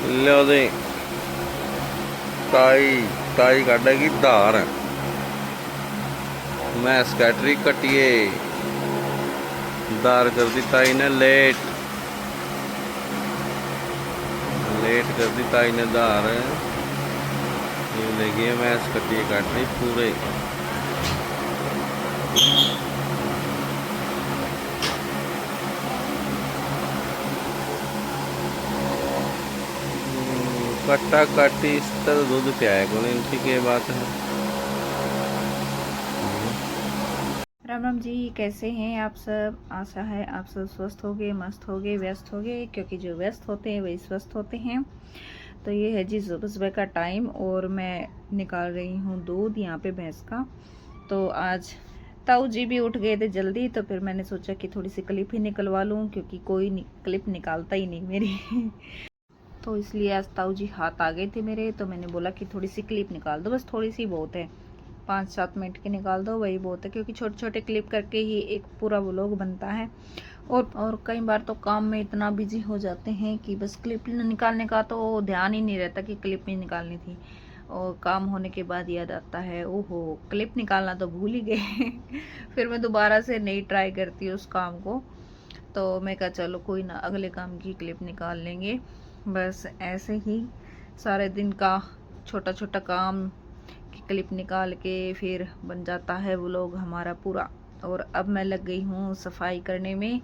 लो दे ताई ताई काटेगी धार। मैं स्कैटरी कटिए धार कर दी ताई ने लेट लेट कर दी ताई ने धार। ये लगी मैं कटिए काट रही पूरे। कट्टा काटी इस तरह दूध पियाए को इनकी क्या बात है। राम राम जी, कैसे हैं आप सब। आशा है आप सब स्वस्थ होगे, मस्त होगे, व्यस्त होगे, क्योंकि जो व्यस्त होते हैं वही स्वस्थ होते हैं। तो ये है जी सुबह सुबह का टाइम और मैं निकाल रही हूँ दूध यहाँ पे भैंस का। तो आज ताऊ जी भी उठ गए थे जल्दी, तो फिर मैंने सोचा कि थोड़ी सी क्लिप ही निकलवा लूँ, क्योंकि कोई क्लिप निकालता ही नहीं मेरी तो इसलिए आज ताऊ जी हाथ आ गए थे मेरे, तो मैंने बोला कि थोड़ी सी क्लिप निकाल दो, बस थोड़ी सी बहुत है, 5-7 मिनट की निकाल दो वही बहुत है, क्योंकि छोटे छोटे क्लिप करके ही एक पूरा व्लॉग बनता है। और कई बार तो काम में इतना बिजी हो जाते हैं कि बस क्लिप निकालने का तो ध्यान ही नहीं रहता कि क्लिप ही निकालनी थी, और काम होने के बाद याद आता है ओहो क्लिप निकालना तो भूल ही गए फिर मैं दोबारा से नहीं ट्राई करती उस काम को। तो मैं कहा चलो कोई ना, अगले काम की क्लिप निकाल लेंगे। बस ऐसे ही सारे दिन का छोटा छोटा काम की क्लिप निकाल के फिर बन जाता है व्लॉग हमारा पूरा। और अब मैं लग गई हूँ सफाई करने में।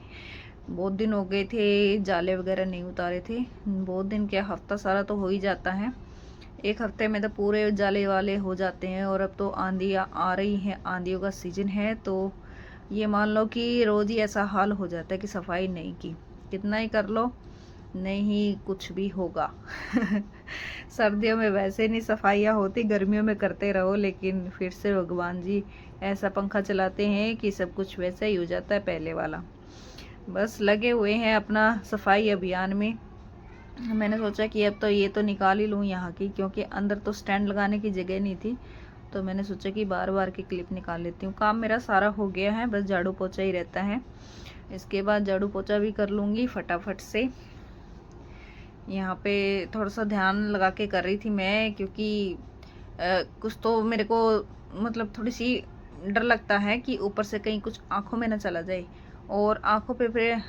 बहुत दिन हो गए थे जाले वगैरह नहीं उतारे थे, बहुत दिन क्या हफ्ता सारा तो हो ही जाता है, एक हफ्ते में तो पूरे जाले वाले हो जाते हैं। और अब तो आंधियाँ आ रही हैं, आंधियों का सीजन है, तो ये मान लो कि रोज ही ऐसा हाल हो जाता है कि सफाई नहीं की, कितना ही कर लो नहीं कुछ भी होगा सर्दियों में वैसे नहीं सफाइयाँ होती, गर्मियों में करते रहो, लेकिन फिर से भगवान जी ऐसा पंखा चलाते हैं कि सब कुछ वैसा ही हो जाता है पहले वाला। बस लगे हुए हैं अपना सफाई अभियान में। मैंने सोचा कि अब तो ये तो निकाल ही लूँ यहाँ की, क्योंकि अंदर तो स्टैंड लगाने की जगह नहीं थी, तो मैंने सोचा कि बार बार की क्लिप निकाल लेती हूँ। काम मेरा सारा हो गया है, बस झाड़ू पोछा ही रहता है, इसके बाद झाड़ू पोछा भी कर लूँगी फटाफट से। यहाँ पे थोड़ा सा ध्यान लगा के कर रही थी मैं, क्योंकि कुछ तो मेरे को मतलब थोड़ी सी डर लगता है कि ऊपर से कहीं कुछ आँखों में ना चला जाए, और आँखों पे फिर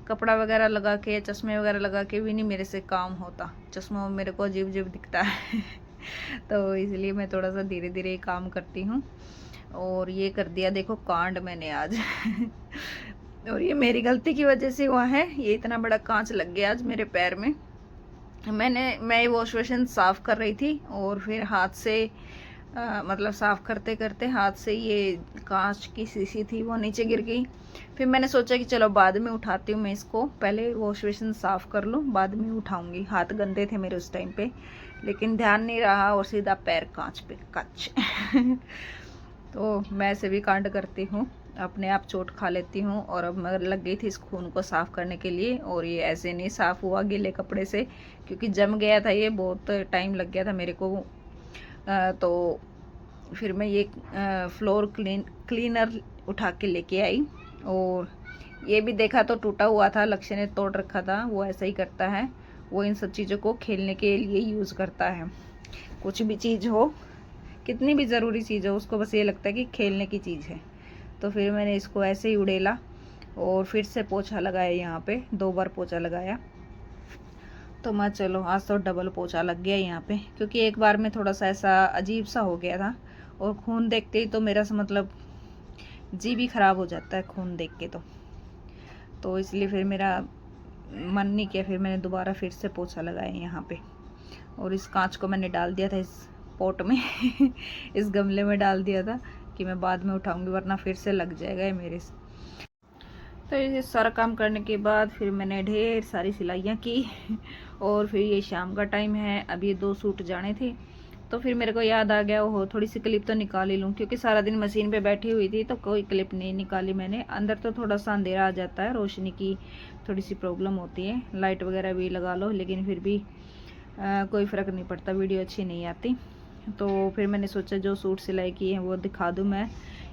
कपड़ा वगैरह लगा के चश्मे वगैरह लगा के भी नहीं मेरे से काम होता, चश्मा मेरे को अजीब अजीब दिखता है तो इसलिए मैं थोड़ा सा धीरे धीरे काम करती हूँ। और ये कर दिया देखो कांड मैंने आज और ये मेरी गलती की वजह से हुआ है, ये इतना बड़ा कांच लग गया आज मेरे पैर में। मैं वॉश बेसिन साफ़ कर रही थी और फिर हाथ से मतलब साफ़ करते करते हाथ से ये कांच की शीशी थी वो नीचे गिर गई। फिर मैंने सोचा कि चलो बाद में उठाती हूँ मैं इसको, पहले वॉश बेसिन साफ़ कर लूँ बाद में उठाऊँगी, हाथ गंदे थे मेरे उस टाइम पे, लेकिन ध्यान नहीं रहा और सीधा पैर कांच पे कच तो मैं ऐसे भी कांड करती हूँ, अपने आप चोट खा लेती हूँ। और अब मैं लग गई थी इस खून को साफ़ करने के लिए, और ये ऐसे नहीं साफ़ हुआ गीले कपड़े से, क्योंकि जम गया था, ये बहुत टाइम लग गया था मेरे को। तो फिर मैं ये फ्लोर क्लीनर उठा के लेके आई, और ये भी देखा तो टूटा हुआ था, लक्ष्य ने तोड़ रखा था, वो ऐसा ही करता है, वो इन सब चीज़ों को खेलने के लिए यूज़ करता है। कुछ भी चीज़ हो, कितनी भी ज़रूरी चीज़ हो, उसको बस ये लगता है कि खेलने की चीज़ है। तो फिर मैंने इसको ऐसे ही उड़ेला और फिर से पोछा लगाया, यहाँ पे 2 बार पोछा लगाया। तो मैं चलो आज तो डबल पोछा लग गया यहाँ पे, क्योंकि एक बार में थोड़ा सा ऐसा अजीब सा हो गया था, और खून देखते ही तो मेरा मतलब जी भी ख़राब हो जाता है खून देख के। तो इसलिए फिर मेरा मन नहीं किया, फिर मैंने दोबारा फिर से पोछा लगाया यहाँ पे। और इस कांच को मैंने डाल दिया था इस पॉट में इस गमले में डाल दिया था कि मैं बाद में उठाऊंगी, वरना फिर से लग जाएगा ये मेरे से। तो ये सारा काम करने के बाद फिर मैंने ढेर सारी सिलाइयाँ की और फिर ये शाम का टाइम है, अब ये 2 सूट जाने थे, तो फिर मेरे को याद आ गया ओहो थोड़ी सी क्लिप तो निकाल ही लूँ, क्योंकि सारा दिन मशीन पे बैठी हुई थी तो कोई क्लिप नहीं निकाली मैंने। अंदर तो थोड़ा सा अंधेरा आ जाता है, रोशनी की थोड़ी सी प्रॉब्लम होती है, लाइट वगैरह भी लगा लो लेकिन फिर भी कोई फ़र्क नहीं पड़ता, वीडियो अच्छी नहीं आती। तो फिर मैंने सोचा जो सूट सिलाई किए हैं वो दिखा दूँ मैं,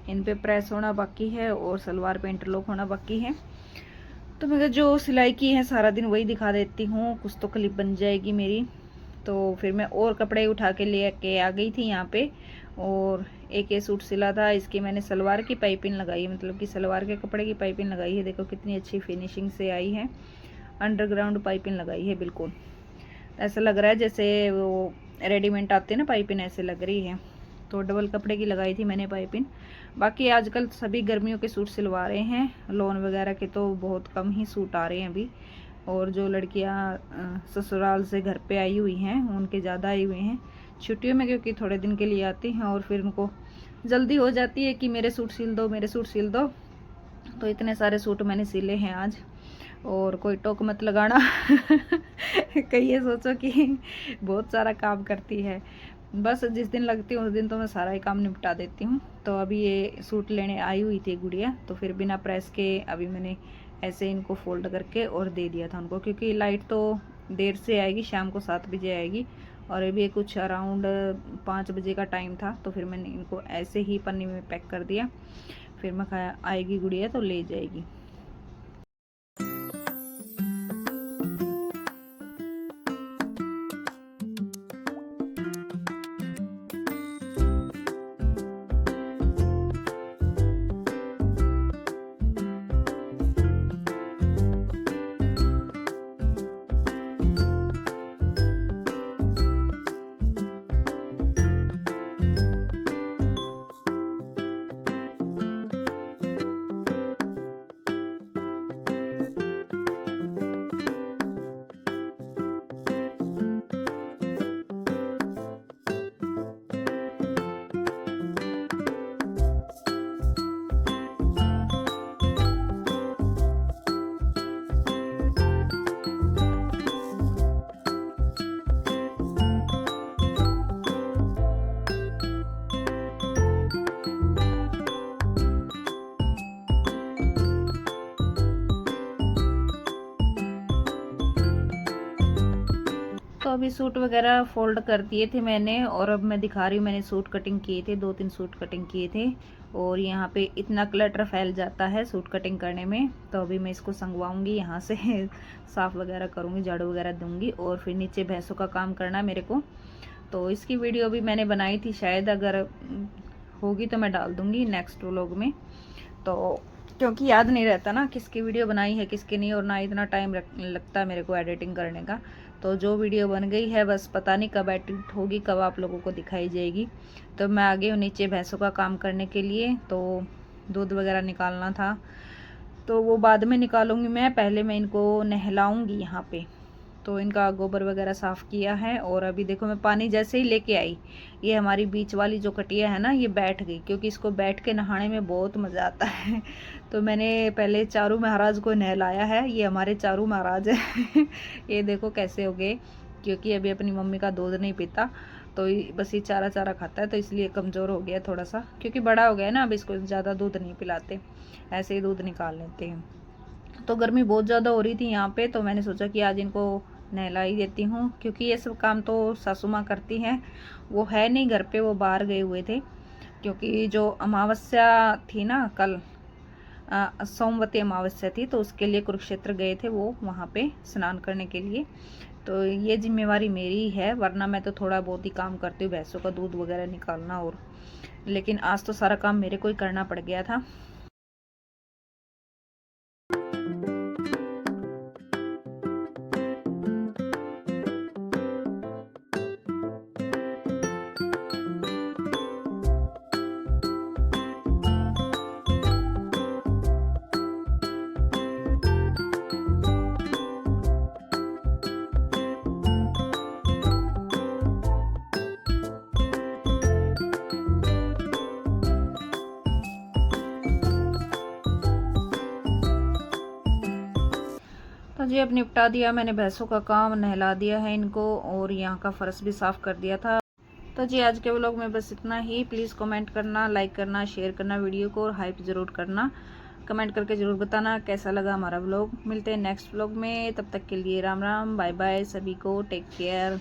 इन पे प्रेस होना बाकी है और सलवार पे इंटरलॉक होना बाकी है। तो मैं जो सिलाई की है सारा दिन वही दिखा देती हूँ, कुछ तो क्लिप बन जाएगी मेरी। तो फिर मैं और कपड़े उठा के ले के आ गई थी यहाँ पे, और एक ये सूट सिला था, इसकी मैंने सलवार की पाइपिंग लगाई, मतलब कि सलवार के कपड़े की पाइपिंग लगाई है। देखो कितनी अच्छी फिनिशिंग से आई है, अंडरग्राउंड पाइपिंग लगाई है। बिल्कुल ऐसा लग रहा है जैसे वो रेडीमेड आते हैं ना पाइपिंग, ऐसे लग रही है। तो डबल कपड़े की लगाई थी मैंने पाइपिंग। बाकी आजकल सभी गर्मियों के सूट सिलवा रहे हैं, लोन वगैरह के तो बहुत कम ही सूट आ रहे हैं अभी। और जो लड़कियां ससुराल से घर पे आई हुई हैं उनके ज़्यादा आए हुए हैं छुट्टियों में, क्योंकि थोड़े दिन के लिए आती हैं और फिर उनको जल्दी हो जाती है कि मेरे सूट सिल दो, मेरे सूट सिल दो। तो इतने सारे सूट मैंने सिले हैं आज, और कोई टोक मत लगाना कहीं ये सोचो कि बहुत सारा काम करती है। बस जिस दिन लगती हूँ उस दिन तो मैं सारा ही काम निपटा देती हूँ। तो अभी ये सूट लेने आई हुई थी गुड़िया, तो फिर बिना प्रेस के अभी मैंने ऐसे इनको फोल्ड करके और दे दिया था उनको, क्योंकि लाइट तो देर से आएगी, शाम को 7 बजे आएगी, और अभी कुछ अराउंड 5 बजे का टाइम था। तो फिर मैंने इनको ऐसे ही पन्नी में पैक कर दिया, फिर मैं खाया आएगी गुड़िया तो ले जाएगी। तो अभी सूट वगैरह फोल्ड कर दिए थे मैंने, और अब मैं दिखा रही हूँ, मैंने सूट कटिंग किए थे, 2-3 सूट कटिंग किए थे। और यहाँ पे इतना क्लटर फैल जाता है सूट कटिंग करने में, तो अभी मैं इसको संगवाऊंगी यहाँ से साफ़ वगैरह करूँगी, झाड़ू वगैरह दूंगी, और फिर नीचे भैंसों का काम करना है मेरे को। तो इसकी वीडियो भी मैंने बनाई थी, शायद अगर होगी तो मैं डाल दूँगी नेक्स्ट व्लॉग में। तो क्योंकि याद नहीं रहता ना किसकी वीडियो बनाई है किसकी नहीं, और ना इतना टाइम लगता है मेरे को एडिटिंग करने का। तो जो वीडियो बन गई है बस पता नहीं कब एडिट होगी, कब आप लोगों को दिखाई जाएगी। तो मैं आ गई हूँ नीचे भैंसों का काम करने के लिए। तो दूध वगैरह निकालना था, तो वो बाद में निकालूंगी मैं, पहले मैं इनको नहलाऊंगी यहाँ पे। तो इनका गोबर वगैरह साफ़ किया है, और अभी देखो मैं पानी जैसे ही लेके आई, ये हमारी बीच वाली जो कटिया है ना, ये बैठ गई, क्योंकि इसको बैठ के नहाने में बहुत मज़ा आता है। तो मैंने पहले चारू महाराज को नहलाया है, ये हमारे चारू महाराज है ये देखो कैसे हो गए, क्योंकि अभी अपनी मम्मी का दूध नहीं पीता, तो बस ये चारा चारा खाता है, तो इसलिए कमज़ोर हो गया थोड़ा सा, क्योंकि बड़ा हो गया ना, अब इसको ज़्यादा दूध नहीं पिलाते, ऐसे ही दूध निकाल लेते हैं। तो गर्मी बहुत ज़्यादा हो रही थी यहाँ पे, तो मैंने सोचा कि आज इनको नहला ही देती हूँ, क्योंकि ये सब काम तो सासू माँ करती हैं, वो है नहीं घर पे, वो बाहर गए हुए थे, क्योंकि जो अमावस्या थी ना कल, सोमवती अमावस्या थी, तो उसके लिए कुरुक्षेत्र गए थे वो, वहाँ पे स्नान करने के लिए। तो ये जिम्मेवारी मेरी है, वरना मैं तो थोड़ा बहुत ही काम करती हूँ, भैंसों का दूध वगैरह निकालना, और लेकिन आज तो सारा काम मेरे को ही करना पड़ गया था। तो जी अब निपटा दिया मैंने भैंसों का काम, नहला दिया है इनको, और यहाँ का फर्श भी साफ़ कर दिया था। तो जी आज के व्लॉग में बस इतना ही। प्लीज़ कमेंट करना, लाइक करना, शेयर करना वीडियो को, और हाइप ज़रूर करना। कमेंट करके ज़रूर बताना कैसा लगा हमारा व्लॉग। मिलते हैं नेक्स्ट व्लॉग में, तब तक के लिए राम राम, बाय बाय सभी को, टेक केयर।